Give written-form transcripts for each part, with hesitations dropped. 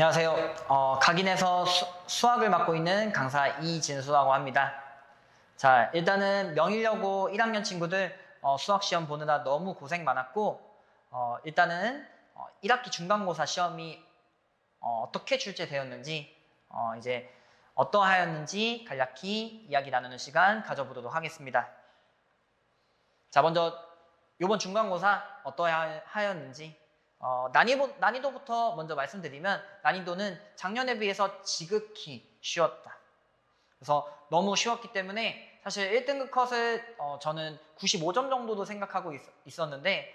안녕하세요. 각인에서 수학을 맡고 있는 강사 이진수라고 합니다. 자, 일단은 명일여고 1학년 친구들 수학 시험 보느라 너무 고생 많았고, 일단은 1학기 중간고사 시험이 어떻게 출제되었는지, 이제 어떠하였는지 간략히 이야기 나누는 시간 가져보도록 하겠습니다. 자, 먼저 이번 중간고사 어떠하였는지 난이도부터 먼저 말씀드리면, 난이도는 작년에 비해서 지극히 쉬웠다. 그래서 너무 쉬웠기 때문에 사실 1등급 컷을 저는 95점 정도도 생각하고 있었는데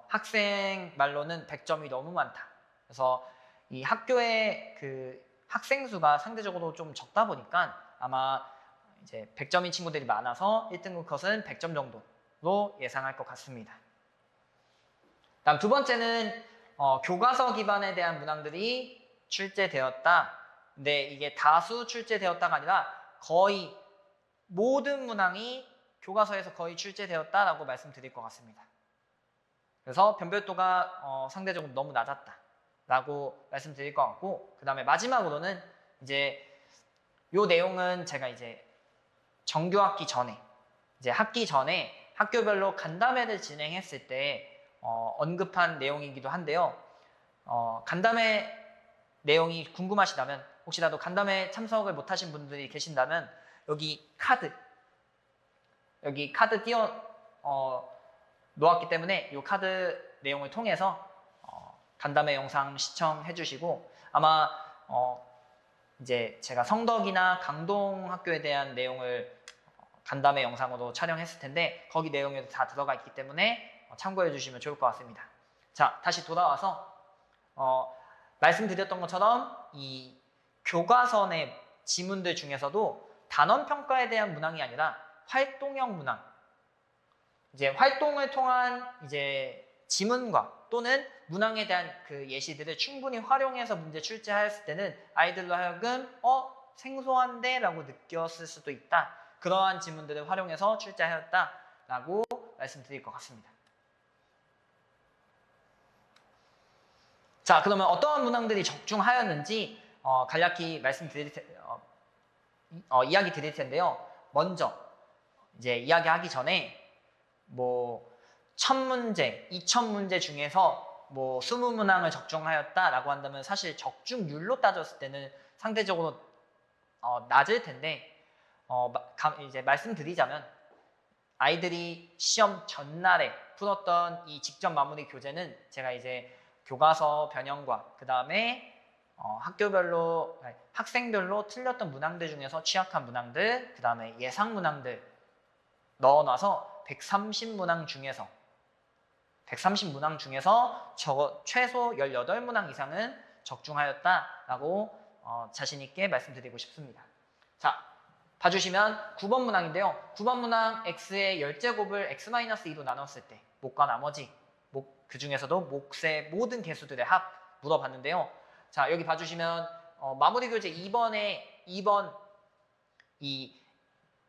학생 말로는 100점이 너무 많다. 그래서 이 학교의 그 학생 수가 상대적으로 좀 적다 보니까 아마 이제 100점인 친구들이 많아서 1등급 컷은 100점 정도로 예상할 것 같습니다. 다음 두 번째는 교과서 기반에 대한 문항들이 출제되었다. 근데 이게 다수 출제되었다가 아니라 거의 모든 문항이 교과서에서 거의 출제되었다라고 말씀드릴 것 같습니다. 그래서 변별도가 상대적으로 너무 낮았다라고 말씀드릴 것 같고, 그 다음에 마지막으로는 이제 요 내용은 제가 이제 정규학기 전에, 이제 학기 전에 학교별로 간담회를 진행했을 때 언급한 내용이기도 한데요. 간담회 내용이 궁금하시다면, 혹시라도 간담회 참석을 못하신 분들이 계신다면 여기 카드 놓았기 때문에 이 카드 내용을 통해서 간담회 영상 시청해 주시고, 아마 이제 제가 성덕이나 강동학교에 대한 내용을 간담회 영상으로 촬영했을 텐데 거기 내용에도 다 들어가 있기 때문에 참고해 주시면 좋을 것 같습니다. 자, 다시 돌아와서 말씀드렸던 것처럼 이 교과서 내 지문들 중에서도 단원평가에 대한 문항이 아니라 활동형 문항, 이제 활동을 통한 이제 지문과 또는 문항에 대한 그 예시들을 충분히 활용해서 문제 출제하였을 때는 아이들로 하여금 생소한데 라고 느꼈을 수도 있다. 그러한 지문들을 활용해서 출제하였다라고 말씀드릴 것 같습니다. 자, 그러면 어떠한 문항들이 적중하였는지 간략히 이야기 드릴 텐데요. 먼저 이제 이야기하기 전에 뭐 1000문제, 2000문제 중에서 뭐 20문항을 적중하였다라고 한다면 사실 적중률로 따졌을 때는 상대적으로 낮을 텐데 이제 말씀드리자면 아이들이 시험 전날에 풀었던 이 직접 마무리 교재는 제가 이제 교과서 변형과 그 다음에 학생별로 틀렸던 문항들 중에서 취약한 문항들, 그 다음에 예상 문항들 넣어놔서 130문항 중에서 최소 18문항 이상은 적중하였다라고 자신 있게 말씀드리고 싶습니다. 자, 봐주시면 9번 문항인데요. 9번 문항 x의 열제곱을 x-2로 나눴을 때 목과 나머지 그 중에서도 몫의 모든 개수들의 합 물어봤는데요. 자, 여기 봐주시면 마무리 교재 2번 이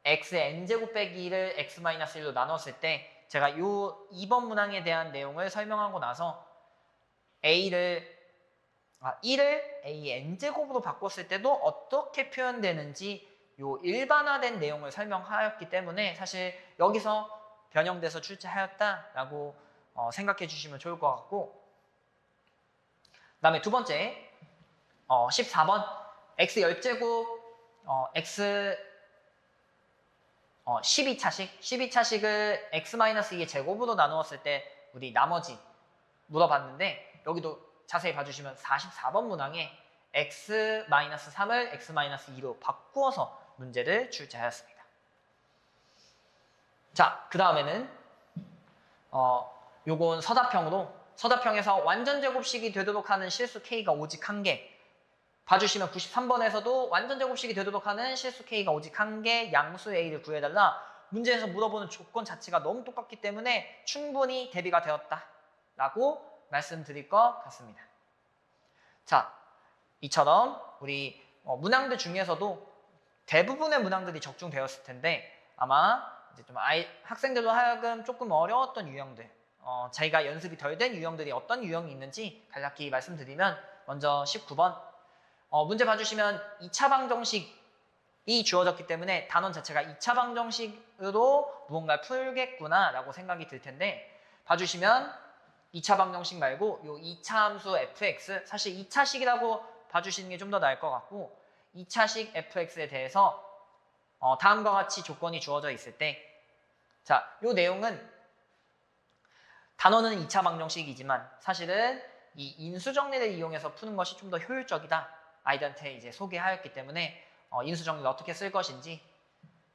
x의 n제곱 빼기 1을 x-1로 나눴을 때 제가 이 2번 문항에 대한 내용을 설명하고 나서 1을 a의 n제곱으로 바꿨을 때도 어떻게 표현되는지 요 일반화된 내용을 설명하였기 때문에 사실 여기서 변형돼서 출제하였다라고 생각해 주시면 좋을 것 같고, 그 다음에 두 번째 14번 x 열제곱 x 12차식을 x-2의 제곱으로 나누었을 때 우리 나머지 물어봤는데, 여기도 자세히 봐주시면 44번 문항에 x-3을 x-2로 바꾸어서 문제를 출제하였습니다. 자, 그 다음에는 요건 서답형에서 완전 제곱식이 되도록 하는 실수 K가 오직 1개, 봐주시면 93번에서도 완전 제곱식이 되도록 하는 실수 K가 오직 1개, 양수 A를 구해달라. 문제에서 물어보는 조건 자체가 너무 똑같기 때문에 충분히 대비가 되었다라고 말씀드릴 것 같습니다. 자, 이처럼 우리 문항들 중에서도 대부분의 문항들이 적중되었을 텐데 아마 이제 좀 학생들로 하여금 조금 어려웠던 유형들, 자기가 연습이 덜 된 유형들이 어떤 유형이 있는지 간략히 말씀드리면, 먼저 19번. 문제 봐주시면 2차 방정식이 주어졌기 때문에 단원 자체가 2차 방정식으로 무언가를 풀겠구나 라고 생각이 들 텐데, 봐주시면 2차 방정식 말고 요 2차 함수 fx, 사실 2차식이라고 봐주시는 게 좀 더 나을 것 같고, 2차식 fx에 대해서 다음과 같이 조건이 주어져 있을 때, 자, 요 내용은 단원은 2차 방정식이지만 사실은 이 인수정리를 이용해서 푸는 것이 좀 더 효율적이다, 아이들한테 이제 소개하였기 때문에 인수정리를 어떻게 쓸 것인지,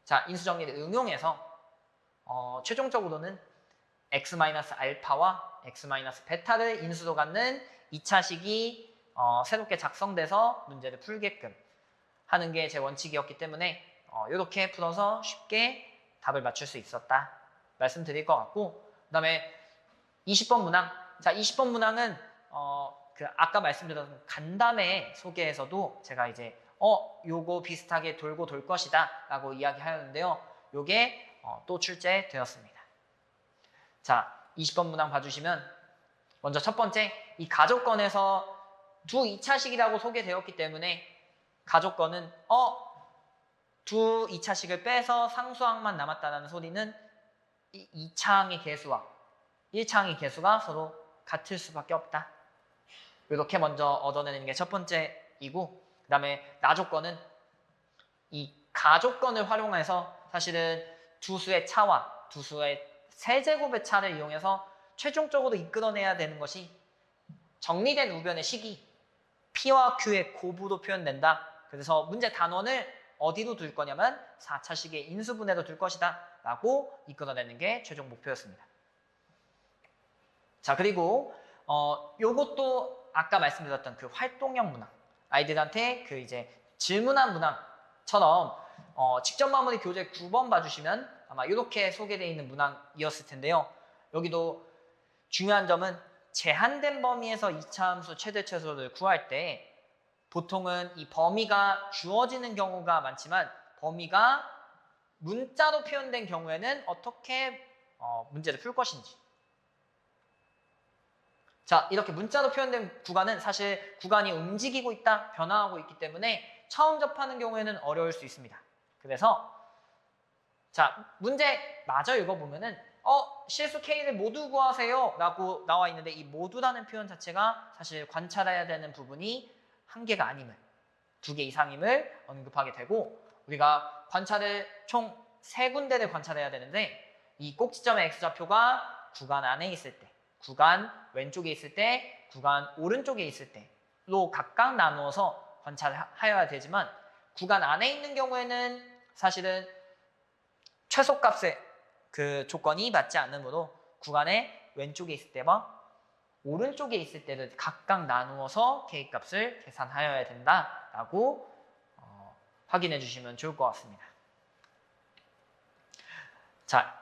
자, 인수정리를 응용해서 최종적으로는 x-알파와 x-베타를 인수로 갖는 2차식이 새롭게 작성돼서 문제를 풀게끔 하는 게 제 원칙이었기 때문에 이렇게 풀어서 쉽게 답을 맞출 수 있었다 말씀드릴 것 같고, 그 다음에 20번 문항. 자, 20번 문항은 아까 말씀드렸던 간담회 소개에서도 제가 이제 요거 비슷하게 돌고 돌 것이다 라고 이야기하였는데요. 요게 또 출제되었습니다. 자, 20번 문항 봐주시면 먼저 첫 번째, 이 가족권에서 두 2차식이라고 소개되었기 때문에 가족권은 두 2차식을 빼서 상수항만 남았다는 소리는 이 2차항의 개수와 1차항의 개수가 서로 같을 수밖에 없다. 이렇게 먼저 얻어내는 게 첫 번째이고, 그 다음에 나조건은 이 가족권을 활용해서 사실은 두 수의 차와 두 수의 세제곱의 차를 이용해서 최종적으로 이끌어내야 되는 것이 정리된 우변의 식이 P와 Q의 곱으로 표현된다. 그래서 문제 단원을 어디로 둘 거냐면 4차식의 인수분해로 둘 것이다 라고 이끌어내는 게 최종 목표였습니다. 자, 그리고 요것도 아까 말씀드렸던 그 활동형 문항, 아이들한테 그 이제 질문한 문항처럼 직접 마무리 교재 9번 봐주시면 아마 이렇게 소개되어 있는 문항이었을 텐데요. 여기도 중요한 점은 제한된 범위에서 2차 함수 최대 최소를 구할 때 보통은 이 범위가 주어지는 경우가 많지만, 범위가 문자로 표현된 경우에는 어떻게 문제를 풀 것인지. 자, 이렇게 문자로 표현된 구간은 사실 구간이 움직이고 있다, 변화하고 있기 때문에 처음 접하는 경우에는 어려울 수 있습니다. 그래서 자, 문제 마저 읽어보면은 실수 K를 모두 구하세요 라고 나와 있는데, 이 모두라는 표현 자체가 사실 관찰해야 되는 부분이 한 개가 아님을, 2개 이상임을 언급하게 되고, 우리가 관찰을 총 3군데를 관찰해야 되는데, 이 꼭지점의 X좌표가 구간 안에 있을 때, 구간 왼쪽에 있을 때, 구간 오른쪽에 있을 때로 각각 나누어서 관찰하여야 되지만, 구간 안에 있는 경우에는 사실은 최소값의 그 조건이 맞지 않으므로 구간의 왼쪽에 있을 때와 오른쪽에 있을 때를 각각 나누어서 K값을 계산하여야 된다라고 확인해 주시면 좋을 것 같습니다. 자,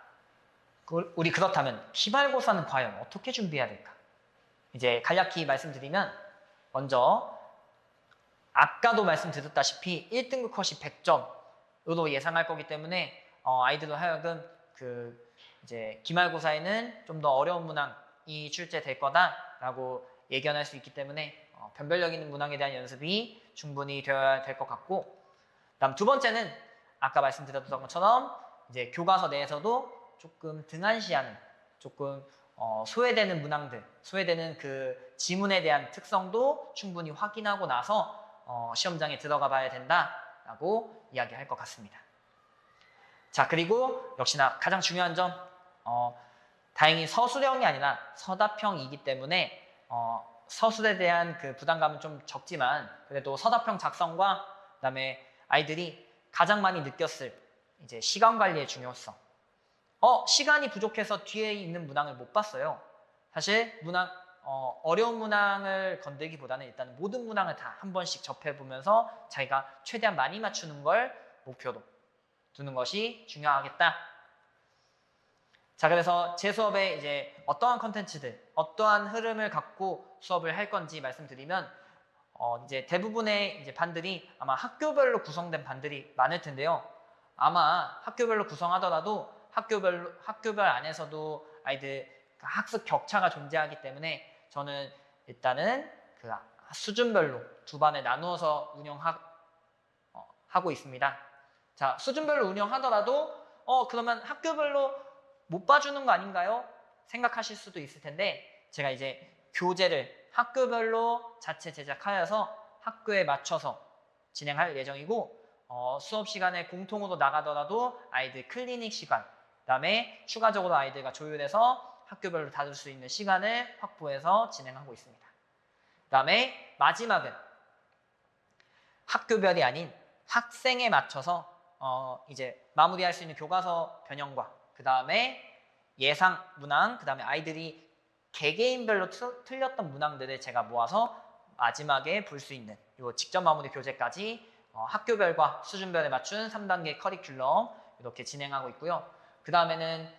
우리 그렇다면 기말고사는 과연 어떻게 준비해야 될까? 이제 간략히 말씀드리면, 먼저 아까도 말씀드렸다시피 1등급 컷이 100점으로 예상할 거기 때문에 아이들로 하여금 이제 기말고사에는 좀 더 어려운 문항이 출제될 거다라고 예견할 수 있기 때문에 변별력 있는 문항에 대한 연습이 충분히 되어야 될 것 같고, 그다음 두 번째는 아까 말씀드렸던 것처럼 이제 교과서 내에서도 조금 등한시하는, 조금 소외되는 문항들, 소외되는 그 지문에 대한 특성도 충분히 확인하고 나서 시험장에 들어가 봐야 된다라고 이야기할 것 같습니다. 자, 그리고 역시나 가장 중요한 점, 다행히 서술형이 아니라 서답형이기 때문에 서술에 대한 그 부담감은 좀 적지만, 그래도 서답형 작성과 그다음에 아이들이 가장 많이 느꼈을 이제 시간 관리의 중요성. 시간이 부족해서 뒤에 있는 문항을 못 봤어요. 사실 어려운 문항을 건들기보다는 일단 모든 문항을 다 한 번씩 접해보면서 자기가 최대한 많이 맞추는 걸 목표로 두는 것이 중요하겠다. 자, 그래서 제 수업에 이제 어떠한 컨텐츠들, 어떠한 흐름을 갖고 수업을 할 건지 말씀드리면, 이제 대부분의 이제 반들이 아마 학교별로 구성된 반들이 많을 텐데요. 아마 학교별로 구성하더라도 학교별 안에서도 아이들 학습 격차가 존재하기 때문에 저는 일단은 그 수준별로 두 반에 나누어서 하고 있습니다. 자, 수준별로 운영하더라도 그러면 학교별로 못 봐주는 거 아닌가요? 생각하실 수도 있을 텐데 제가 이제 교재를 학교별로 자체 제작하여서 학교에 맞춰서 진행할 예정이고 수업 시간에 공통으로 나가더라도 아이들 클리닉 시간, 그다음에 추가적으로 아이들과 조율해서 학교별로 다룰 수 있는 시간을 확보해서 진행하고 있습니다. 그다음에 마지막은 학교별이 아닌 학생에 맞춰서 이제 마무리할 수 있는 교과서 변형과 그 다음에 예상 문항, 그 다음에 아이들이 개개인별로 틀렸던 문항들을 제가 모아서 마지막에 볼 수 있는 이 직접 마무리 교재까지 학교별과 수준별에 맞춘 3단계 커리큘럼 이렇게 진행하고 있고요. 그 다음에는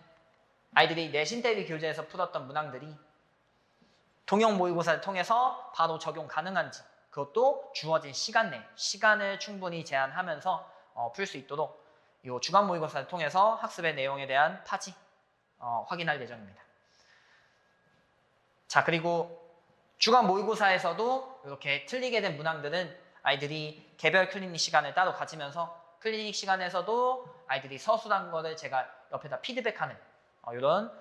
아이들이 내신 대비 교재에서 풀었던 문항들이 통영 모의고사를 통해서 바로 적용 가능한지 그것도 주어진 시간 내 시간을 충분히 제한하면서 풀 수 있도록 이 주간 모의고사를 통해서 학습의 내용에 대한 파지 확인할 예정입니다. 자, 그리고 주간 모의고사에서도 이렇게 틀리게 된 문항들은 아이들이 개별 클리닉 시간을 따로 가지면서 클리닉 시간에서도 아이들이 서술한 거를 제가 옆에다 피드백하는 이런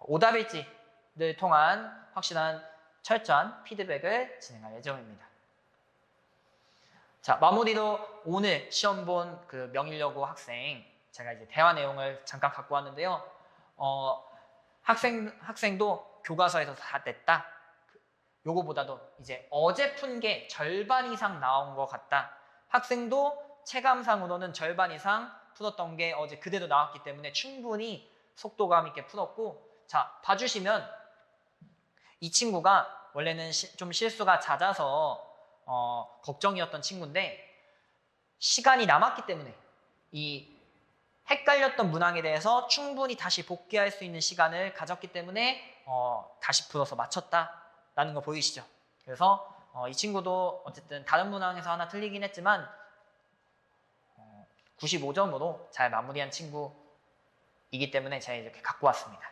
오답일지를 통한 확실한 철저한 피드백을 진행할 예정입니다. 자, 마무리로 오늘 시험 본 그 명일여고 학생 제가 이제 대화 내용을 잠깐 갖고 왔는데요. 학생도 교과서에서 다 냈다. 요거보다도 이제 어제 푼 게 절반 이상 나온 것 같다. 학생도 체감상으로는 절반 이상 풀었던 게 어제 그대로 나왔기 때문에 충분히 속도감 있게 풀었고, 자, 봐주시면 이 친구가 원래는 좀 실수가 잦아서 걱정이었던 친구인데 시간이 남았기 때문에 이 헷갈렸던 문항에 대해서 충분히 다시 복귀할 수 있는 시간을 가졌기 때문에 다시 풀어서 맞췄다라는 거 보이시죠? 그래서 이 친구도 어쨌든 다른 문항에서 하나 틀리긴 했지만 95점으로 잘 마무리한 친구이기 때문에 제가 이렇게 갖고 왔습니다.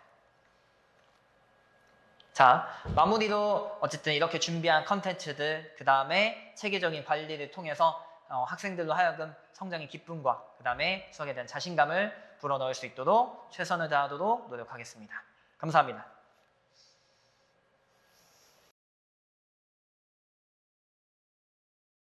자, 마무리로 어쨌든 이렇게 준비한 컨텐츠들, 그 다음에 체계적인 관리를 통해서 학생들로 하여금 성장의 기쁨과 그 다음에 수학에 대한 자신감을 불어넣을 수 있도록 최선을 다하도록 노력하겠습니다. 감사합니다.